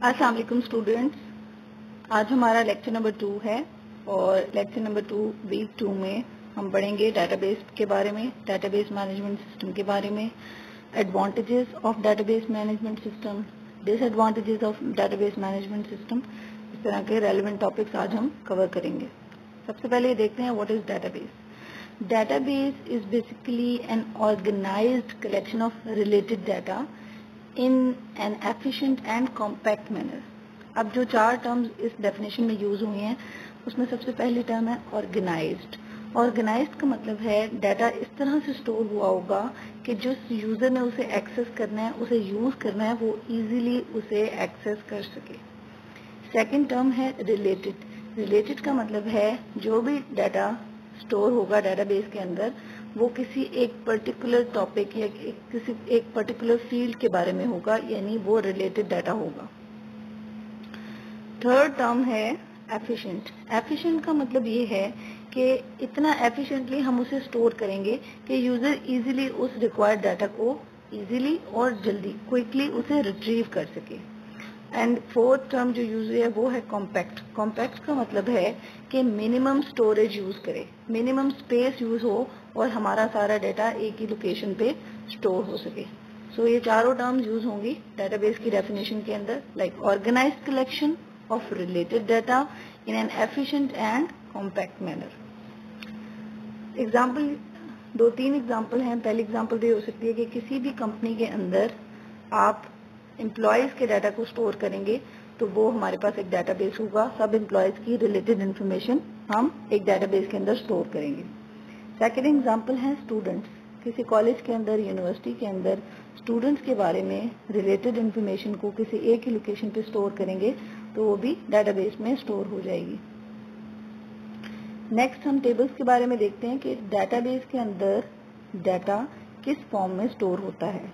السلام علیکم اسٹوڈینٹس، آج ہمارا لیکچر نمبر 2 ہے اور لیکچر نمبر 2 ویک 2 میں ہم پڑھیں گے ڈیٹا بیس کے بارے میں، ڈیٹا بیس مینجمنٹ سسٹم کے بارے میں، advantages of database management system, disadvantages of database management system, اس طرح کے ریلیونٹ ٹاپکس آج ہم کور کریں گے۔ سب سے پہلے یہ دیکھتے ہیں what is database. Database is basically an organised collection of related data in an efficient and compact manner۔ اب جو 4 ٹرمز اس ڈیفینیشن میں یوز ہوئی ہیں اس میں سب سے پہلی ٹرم ہے آرگنائزڈ۔ آرگنائزڈ کا مطلب ہے ڈیٹا اس طرح سے اسٹور ہوا ہوگا کہ جس یوزر نے اسے ایکسس کرنا ہے، اسے یوز کرنا ہے، وہ ایزیلی اسے ایکسس کر سکے۔ سیکنڈ ٹرم ہے ریلیٹڈ۔ ریلیٹڈ کا مطلب ہے جو بھی ڈیٹا اسٹور ہوگا ڈیٹا بیس کے اندر وہ کسی ایک پرٹیکولر ٹاپک یا کسی ایک پرٹیکولر فیلڈ کے بارے میں ہوگا، یعنی وہ ریلیٹڈ ڈیٹا ہوگا۔ تھرڈ ٹرم ہے ایفیشینٹ۔ ایفیشینٹ کا مطلب یہ ہے کہ اتنا ایفیشینٹلی ہم اسے اسٹور کریں گے کہ یوزر ایزیلی اس ریکوائرڈ ڈیٹا کو ایزیلی اور جلدی کوئکلی اسے ریٹریو کر سکے۔ اینڈ فورتھ ٹرم جو یوز ہے وہ ہے کمپیکٹ۔ کمپیکٹ کا مطلب ہے کہ منیمم اسٹوریج یوز کرے، منیمم اسپیس یوز ہو اور ہمارا سارا ڈیٹا ایک ہی لوکیشن پہ اسٹور ہو سکے۔ سو یہ چاروں ٹرمز یوز ہوں گی ڈیٹا بیس کی ڈیفینیشن کے اندر، like organized collection of related data in an efficient and compact manner. Example 2-3 example ہیں۔ پہلی ایگزامپل بھی ہو سکتی ہے کہ کسی بھی کمپنی کے اندر آپ امپلائیز کے ڈیٹا کو اسٹور کریں گے تو وہ ہمارے پاس ایک ڈیٹا بیس ہوگا، سب امپلائیز کی ریلیٹڈ انفارمیشن ہم ایک ڈیٹا بیس کے اندر اسٹور کریں گے۔ سیکنڈ ایگزامپل ہے اسٹوڈنٹس۔ کسی کالج کے اندر، یونیورسٹی کے اندر اسٹوڈنٹس کے بارے میں ریلیٹڈ انفارمیشن کو کسی ایک ہی لوکیشن پہ اسٹور کریں گے تو وہ بھی ڈیٹا بیس میں اسٹور ہو جائے گی۔ نیکسٹ ہم ٹیبلز کے بارے میں دیکھتے ہیں کہ ڈیٹا بیس کے اندر ڈیٹا کس فارم میں اسٹور ہوتا ہے۔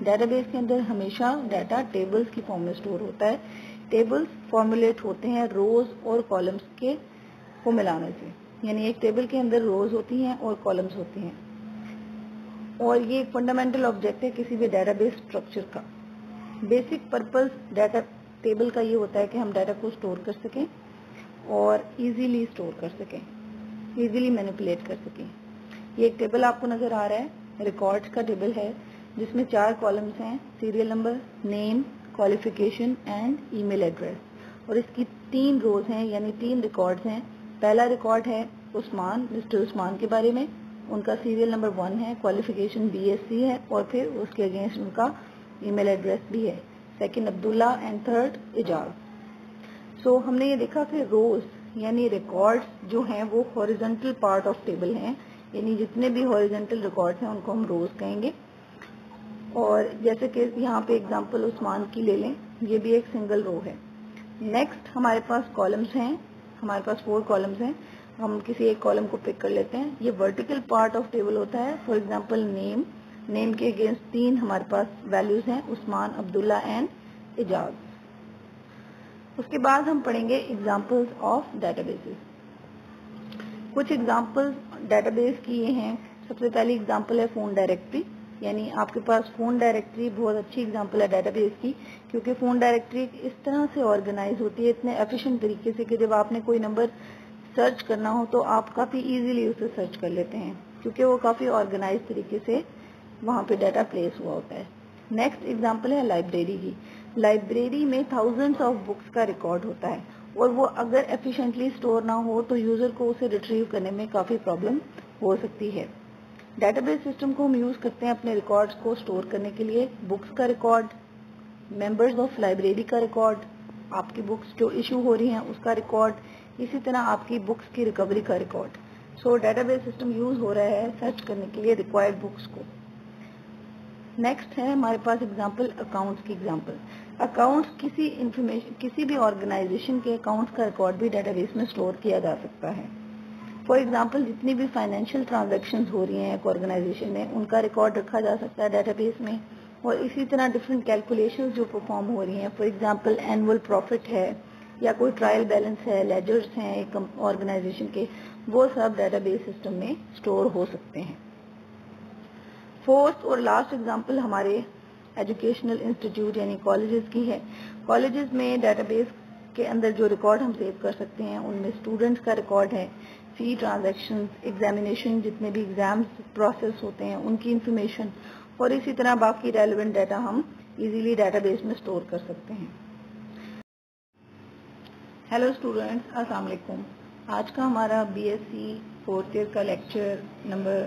ڈیٹا بیس کے اندر ہمیشہ ڈیٹا ٹیبلز کی فارم میں اسٹور ہوتا ہے۔ ٹیبلز فارمولیٹ ہوتے ہیں روز اور کالمز کے کو ملانے سے، یعنی ایک ٹیبل کے اندر روز ہوتی ہیں اور کالمز ہوتی ہیں، اور یہ ایک فنڈامنٹل آبجیکٹ ہے کسی بھی ڈیٹا بیس اسٹرکچر کا۔ بیسک پرپز ڈیٹا ٹیبل کا یہ ہوتا ہے کہ ہم ڈیٹا کو اسٹور کر سکیں اور ایزیلی اسٹور کر سکیں، ایزیلی مینیپولیٹ کر سکیں۔ یہ ایک ٹیبل آپ کو نظر آ رہا ہے، ریکارڈز کا ٹیبل ہے جس میں 4 کالمز ہیں، serial number, name, qualification and E mail address, اور اس کی 3 روز ہیں یعنی 3 ریکارڈز ہیں۔ پہلا ریکارڈ ہے عثمان، مسٹر عثمان کے بارے میں، ان کا سیریل نمبر 1 ہے، کوالیفیکیشن BSc ہے، اور پھر اس کے اگینسٹ ان کا ای میل ایڈریس بھی ہے۔ سیکنڈ عبداللہ اینڈ تھرڈ اعجاز۔ سو ہم نے یہ دیکھا کہ روز یعنی ریکارڈز جو ہیں وہ ہاریزونٹل پارٹ آف ٹیبل ہیں، یعنی جتنے بھی ہاریزونٹل ریکارڈز ہیں ان کو ہم روز کہیں گے۔ اور جیسے کہ یہاں پہ اگزامپل عثمان کی لے لیں، یہ بھی ایک سنگل رو ہے۔ نیکسٹ ہمارے پاس کالمز ہیں، ہمارے پاس 4 کالمز ہیں۔ ہم کسی ایک کالم کو پک کر لیتے ہیں، یہ ورٹیکل پارٹ آف ٹیبل ہوتا ہے۔ فار ایگزامپل نیم، نیم کے اگینسٹ 3 ہمارے پاس ویلیوز ہیں، عثمان، عبداللہ اینڈ اعجاز۔ اس کے بعد ہم پڑھیں گے ایگزامپلز آف ڈیٹا بیسز۔ کچھ ایگزامپلز ڈیٹا بیس کی یہ ہیں۔ سب سے پہلی ایگزامپل ہے فون ڈائریکٹری، یعنی آپ کے پاس فون ڈائریکٹری بہت اچھی ایگزامپل ہے ڈیٹا بیس کی، کیونکہ فون ڈائریکٹری اس طرح سے آرگنائز ہوتی ہے اتنے ایفیشینٹ طریقے سے کہ جب آپ نے کوئی نمبر سرچ کرنا ہو تو آپ کافی ایزیلی اسے سرچ کر لیتے ہیں، کیونکہ وہ کافی آرگنائز طریقے سے وہاں پہ ڈیٹا پلیس ہوا ہوتا ہے۔ نیکسٹ ایگزامپل ہے لائبریری کی۔ لائبریری میں تھاؤزنڈس آف بکس کا ریکارڈ ہوتا ہے، اور وہ اگر ایفیشینٹلی اسٹور نہ ہو تو یوزر کو اسے ریٹریو کرنے میں کافی پرابلم ہو سکتی ہے۔ ڈیٹا بیس سسٹم کو ہم یوز کرتے ہیں اپنے ریکارڈز کو اسٹور کرنے کے لیے، بکس کا ریکارڈ، ممبرز آف لائبریری کا ریکارڈ، آپ کی بکس جو ایشو ہو رہی ہیں اس کا ریکارڈ، اسی طرح آپ کی بکس کی ریکوری کا record. So database system use ہو رہا ہے سرچ کرنے کے لیے ریکوائرڈ بکس کو۔ نیکسٹ ہے ہمارے پاس ایگزامپل اکاؤنٹس کی ایگزامپل۔ اکاؤنٹس کسی بھی آرگنائزیشن کے اکاؤنٹس کا ریکارڈ بھی ڈیٹا بیس میں اسٹور کیا جا سکتا ہے۔ فار ایگزامپل جتنی بھی فائنینشیل ٹرانزیکشنز ہو رہی ہیں ایک آرگنائزیشن میں ان کا ریکارڈ رکھا جا سکتا ہے ڈیٹا بیس میں، اور اسی طرح ڈفرینٹ کیلکولیشنز جو پرفارم ہو رہی ہیں، فار ایگزامپل اینول پروفٹ ہے یا کوئی ٹرائل بیلنس ہے، لیجرز ہیں ایک آرگنائزیشن کے، وہ سب ڈیٹا بیس سسٹم میں اسٹور ہو سکتے ہیں۔ فورتھ اور لاسٹ ایگزامپل ہمارے ایجوکیشنل انسٹیٹیوٹ یعنی کالجز کی ہے. کالجز میں ڈیٹا بیس کے اندر جو ریکارڈ ہم سیو کر سکتے ہیں ان میں اسٹوڈنٹس کا ریکارڈ ہے, فی ٹرانزیکشن, ایگزامینیشن جتنے بھی ایگزامس پروسیس ہوتے ہیں ان کی انفارمیشن, اور اسی طرح باقی ریلیونٹ ڈیٹا ہم ایزیلی ڈیٹا بیس میں اسٹور کر سکتے ہیں. ہیلو اسٹوڈینٹس, السلام علیکم. آج کا ہمارا B S C fourth year کا لیکچر نمبر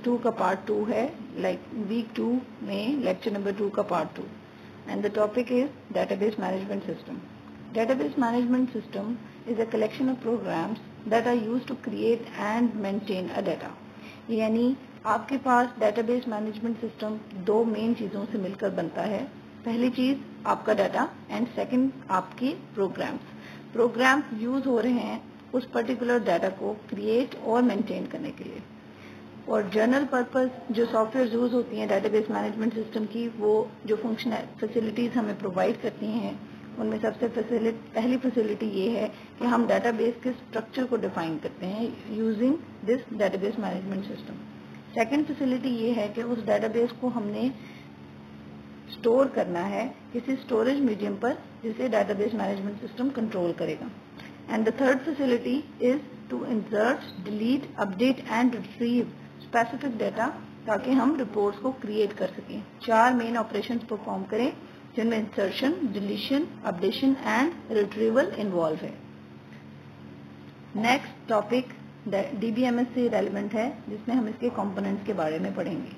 2 کا پارٹ 2 ہے, لائک ویک 2 میں لیکچر نمبر 2 کا part 2, and the topic is database management system. Database management system is a collection of programs that are use to create and maintain a data. یعنی آپ کے پاس database management system دو main چیزوں سے مل کر بنتا ہے. پہلی چیز آپ کا ڈیٹا, اینڈ سیکنڈ آپ کی پروگرامس. پروگرامس یوز ہو رہے ہیں اس پرٹیکولر ڈیٹا کو کریٹ اور مینٹین کرنے کے لیے. اور جنرل پرپز جو سافٹ ویئر یوز ہوتی ہیں ڈیٹا بیس مینجمنٹ سسٹم کی, وہ جو فیسلٹیز ہمیں پرووائڈ کرتی ہیں ان میں سب سے پہلی فیسلٹی یہ ہے کہ ہم ڈیٹا بیس کے اسٹرکچر کو ڈیفائن کرتے ہیں using this data base management system. Second facility یہ ہے کہ اس ڈیٹا بیس کو ہم نے اسٹور کرنا ہے کسی اسٹوریج میڈیم پر جسے database management system control کرے گا. And the third facility is to insert, delete, update and retrieve specific data تاکہ ہم رپورٹس کو کریٹ کر سکیں. 4 مین آپریشنز پرفارم کریں جن میں insertion, deletion, updation and retrieval involve ہے. Next topic D B M S سے ریلیونٹ ہے جس میں ہم اس کے کمپوننٹس کے بارے میں پڑھیں گے.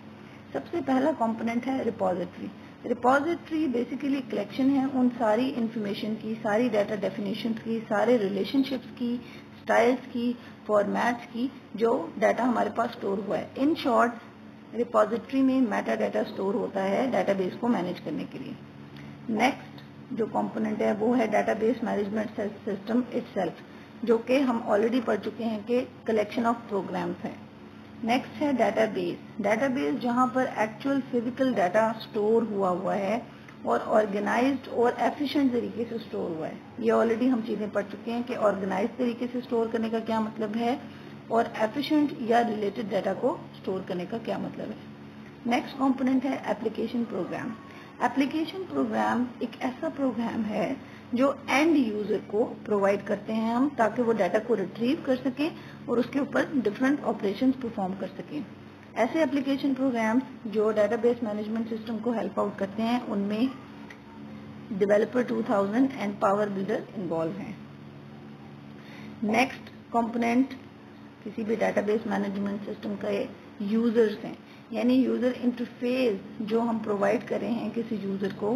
سب سے پہلا کمپوننٹ ہے ریپوزیٹری. ریپوزیٹری بیسیکلی کلیکشن ہے ان ساری انفارمیشن کی, ساری ڈیٹا ڈیفینیشنز کی, سارے ریلیشن شپس کی, اسٹائلس کی, فارمیٹس کی جو ڈیٹا ہمارے پاس اسٹور ہوا ہے. ان شارٹ ریپوزیٹری میں میٹا ڈیٹا اسٹور ہوتا ہے ڈیٹا بیس کو مینیج کرنے کے لیے. نیکسٹ جو کمپوننٹ ہے وہ ہے data base management system it self, جو کہ ہم آلریڈی پڑھ چکے ہیں کہ کلیکشن آف پروگرامس ہے. نیکسٹ ہے ڈیٹا بیس. ڈیٹا بیس جہاں پر ایکچوئل فزیکل ڈیٹا اسٹور ہوا ہے اور آرگنائزڈ اور ایفیشینٹ طریقے سے اسٹور ہوا ہے. یہ آلریڈی ہم چیزیں پڑھ چکے ہیں کہ آرگنائزڈ طریقے سے اسٹور کرنے کا کیا مطلب ہے اور ایفیشینٹ یا ریلیٹڈ ڈیٹا کو اسٹور کرنے کا کیا مطلب ہے. نیکسٹ کمپوننٹ ہے ایپلیکیشن پروگرام. ایپلیکیشن پروگرام ایک ایسا پروگرام ہے جو اینڈ یوزر کو پرووائڈ کرتے ہیں ہم تاکہ وہ ڈیٹا کو ریٹریو کر سکیں اور اس کے اوپر ڈفرینٹ آپریشنز پرفارم کر سکیں. ایسے ایپلیکیشن پروگرامز جو ڈیٹا بیس مینجمنٹ سسٹم کو ہیلپ آؤٹ کرتے ہیں ان میں developer 2000 and power builder involve ہیں. نیکسٹ کمپوننٹ کسی بھی ڈیٹا بیس مینجمنٹ سسٹم کا یوزرز ہیں, یعنی یوزر انٹرفیس جو ہم پرووائڈ کر رہے ہیں کسی یوزر کو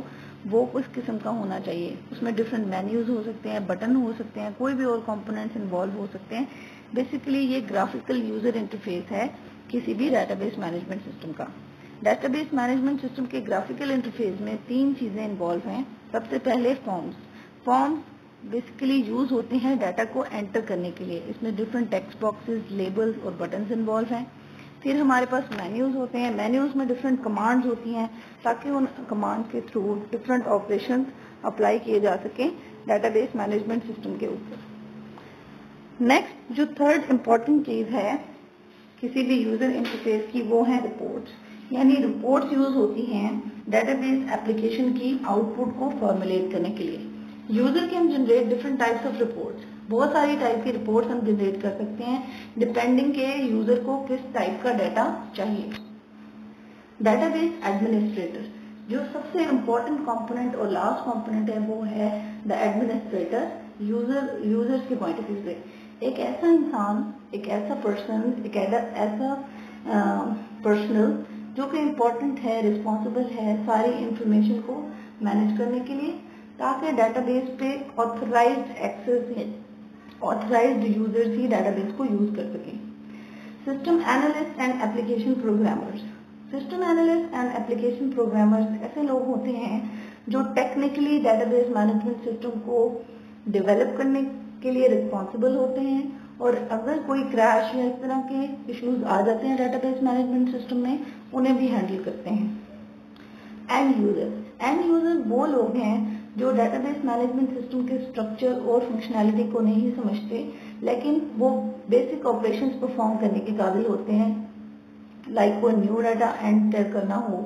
وہ کس قسم کا ہونا چاہیے. اس میں ڈفرینٹ مینیوز ہو سکتے ہیں, بٹن ہو سکتے ہیں, کوئی بھی اور کمپوننٹس انوالو ہو سکتے ہیں. بیسیکلی یہ گرافیکل یوزر انٹرفیس ہے کسی بھی ڈیٹا بیس مینجمنٹ سسٹم کا. ڈیٹا بیس مینجمنٹ سسٹم کے گرافیکل انٹرفیس میں 3 چیزیں انوالو ہیں. سب سے پہلے فارمز بیسیکلی یوز ہوتے ہیں ڈیٹا کو انٹر کرنے کے لیے. اس میں ڈفرینٹ ٹیکسٹ باکسز, لیبلز اور بٹنز انوالو ہیں. پھر ہمارے پاس مینیوز ہوتے ہیں. مینیوز میں ڈفرینٹ کمانڈز ہوتی ہیں تاکہ ان کمانڈ کے تھرو ڈفرینٹ آپریشنز اپلائی کیے جا سکیں ڈیٹا بیس مینجمنٹ سسٹم کے اوپر. نیکسٹ جو تھرڈ امپورٹنٹ چیز ہے کسی بھی یوزر انٹرفیس کی وہ ہے رپورٹس. یعنی رپورٹس یوز ہوتی ہیں ڈیٹا بیس ایپلیکیشن کی آؤٹ پٹ کو فارمولیٹ کرنے کے لیے. User can generate different types of reports. بہت ساری ٹائپ کی رپورٹس ہم جنریٹ کر سکتے ہیں ڈپینڈنگ کہ یوزر کو کس ٹائپ کا ڈیٹا چاہیے. ڈیٹا بیس ایڈمنسٹریٹر جو سب سے امپورٹنٹ کمپوننٹ اور لاسٹ کمپوننٹ ہے وہ ہے دا ایڈمنسٹریٹر. یوزرز کے پوائنٹ آف ویو سے ایک ایسا انسان, ایک ایسا پرسن, ایک ایسا پرسنل جو کہ امپورٹنٹ ہے, رسپانسبل ہے ساری انفارمیشن کو مینیج کرنے کے لیے تاکہ ڈیٹا بیس پہ آتھرائزڈ یوزرز ہی ڈیٹا بیس کو یوز کر سکیں. System analyst and application programmers. System analyst and application programmers ایسے لوگ ہوتے ہیں جو technically data base management system کو ڈیولپ کرنے کے لیے رسپانسبل ہوتے ہیں اور اگر کوئی کریش یا اس طرح کے ایشوز آ جاتے ہیں ڈیٹا بیس مینجمنٹ سسٹم میں انہیں بھی ہینڈل کرتے ہیں. اینڈ یوزر وہ لوگ ہیں جو ڈیٹا بیس مینجمنٹ سسٹم کے اسٹرکچر اور فنکشنالٹی کو نہیں سمجھتے لیکن وہ بیسک آپریشنز پرفارم کرنے کے قابل ہوتے ہیں, لائک کوئی نیو ڈیٹا انٹر کرنا ہو